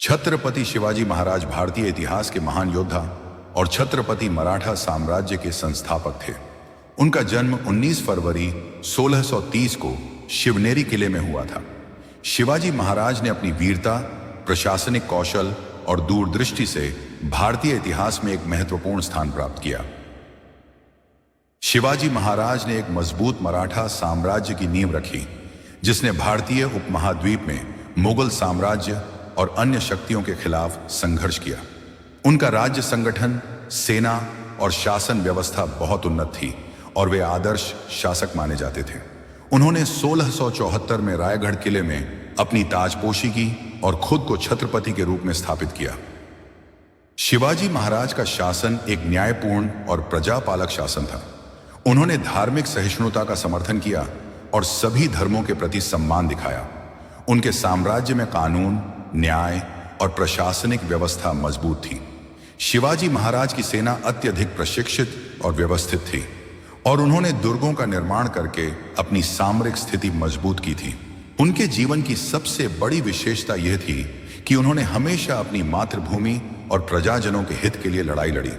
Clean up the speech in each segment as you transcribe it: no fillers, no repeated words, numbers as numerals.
छत्रपति शिवाजी महाराज भारतीय इतिहास के महान योद्धा और छत्रपति मराठा साम्राज्य के संस्थापक थे। उनका जन्म 19 फरवरी 1630 को शिवनेरी किले में हुआ था। शिवाजी महाराज ने अपनी वीरता, प्रशासनिक कौशल और दूरदृष्टि से भारतीय इतिहास में एक महत्वपूर्ण स्थान प्राप्त किया। शिवाजी महाराज ने एक मजबूत मराठा साम्राज्य की नींव रखी, जिसने भारतीय उपमहाद्वीप में मुगल साम्राज्य और अन्य शक्तियों के खिलाफ संघर्ष किया। उनका राज्य संगठन, सेना और शासन व्यवस्था बहुत उन्नत थी और वे आदर्श शासक माने जाते थे। उन्होंने 1674 में रायगढ़ किले में अपनी ताजपोशी की और खुद को छत्रपति के रूप में स्थापित किया। शिवाजी महाराज का शासन एक न्यायपूर्ण और प्रजापालक शासन था। उन्होंने धार्मिक सहिष्णुता का समर्थन किया और सभी धर्मों के प्रति सम्मान दिखाया। उनके साम्राज्य में कानून, न्याय और प्रशासनिक व्यवस्था मजबूत थी। शिवाजी महाराज की सेना अत्यधिक प्रशिक्षित और व्यवस्थित थी और उन्होंने दुर्गों का निर्माण करके अपनी सामरिक स्थिति मजबूत की थी। उनके जीवन की सबसे बड़ी विशेषता यह थी कि उन्होंने हमेशा अपनी मातृभूमि और प्रजाजनों के हित के लिए लड़ाई लड़ी।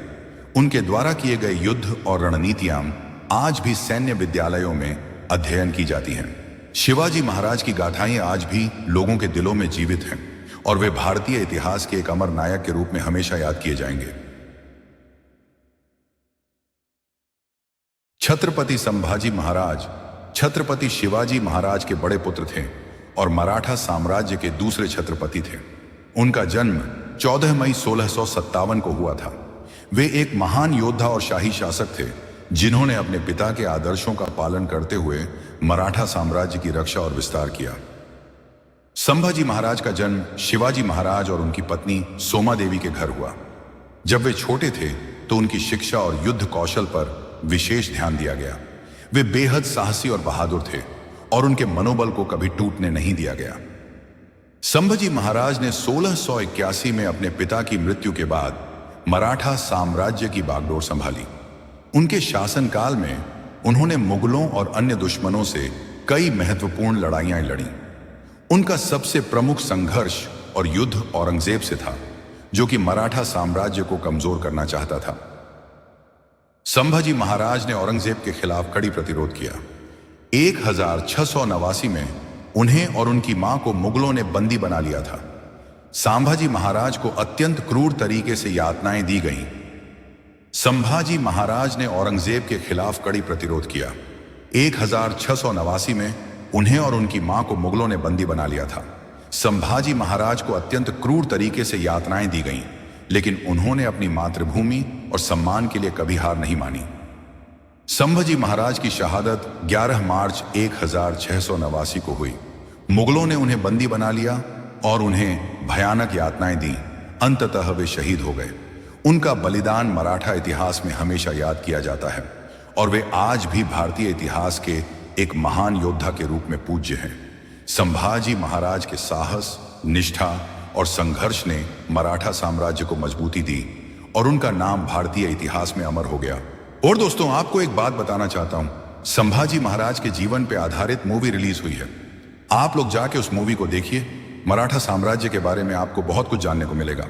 उनके द्वारा किए गए युद्ध और रणनीतियां आज भी सैन्य विद्यालयों में अध्ययन की जाती हैं। शिवाजी महाराज की गाथाएं आज भी लोगों के दिलों में जीवित हैं और वे भारतीय इतिहास के एक अमर नायक के रूप में हमेशा याद किए जाएंगे। छत्रपति संभाजी महाराज छत्रपति शिवाजी महाराज के बड़े पुत्र थे और मराठा साम्राज्य के दूसरे छत्रपति थे। उनका जन्म 14 मई 1657 को हुआ था। वे एक महान योद्धा और शाही शासक थे, जिन्होंने अपने पिता के आदर्शों का पालन करते हुए मराठा साम्राज्य की रक्षा और विस्तार किया। संभाजी महाराज का जन्म शिवाजी महाराज और उनकी पत्नी सोमा देवी के घर हुआ। जब वे छोटे थे तो उनकी शिक्षा और युद्ध कौशल पर विशेष ध्यान दिया गया। वे बेहद साहसी और बहादुर थे और उनके मनोबल को कभी टूटने नहीं दिया गया। संभाजी महाराज ने 1681 में अपने पिता की मृत्यु के बाद मराठा साम्राज्य की बागडोर संभाली। उनके शासनकाल में उन्होंने मुगलों और अन्य दुश्मनों से कई महत्वपूर्ण लड़ाइयां लड़ी। उनका सबसे प्रमुख संघर्ष और युद्ध औरंगजेब से था, जो कि मराठा साम्राज्य को कमजोर करना चाहता था। संभाजी महाराज ने औरंगजेब के खिलाफ कड़ी प्रतिरोध किया। 1689 में उन्हें और उनकी मां को मुगलों ने बंदी बना लिया था। संभाजी महाराज को अत्यंत क्रूर तरीके से यातनाएं दी गईं। संभाजी महाराज ने औरंगजेब के खिलाफ कड़ी प्रतिरोध किया। 1689 में उन्हें और उनकी मां को मुगलों ने बंदी बना लिया था। संभाजी महाराज को अत्यंत क्रूर तरीके से यातनाएं दी गईं, लेकिन उन्होंने अपनी मातृभूमि और सम्मान के लिए कभी हार नहीं मानी। संभाजी महाराज की शहादत 11 मार्च 1689 को हुई। मुगलों ने उन्हें बंदी बना लिया और उन्हें भयानक यातनाएं दी। अंततः वे शहीद हो गए। उनका बलिदान मराठा इतिहास में हमेशा याद किया जाता है और वे आज भी भारतीय इतिहास के एक महान योद्धा के रूप में पूज्य हैं। संभाजी महाराज के साहस, निष्ठा और संघर्ष ने मराठा साम्राज्य को मजबूती दी और उनका नाम भारतीय इतिहास में अमर हो गया। और दोस्तों, आपको एक बात बताना चाहता हूं, संभाजी महाराज के जीवन पर आधारित मूवी रिलीज हुई है। आप लोग जाके उस मूवी को देखिए। मराठा साम्राज्य के बारे में आपको बहुत कुछ जानने को मिलेगा।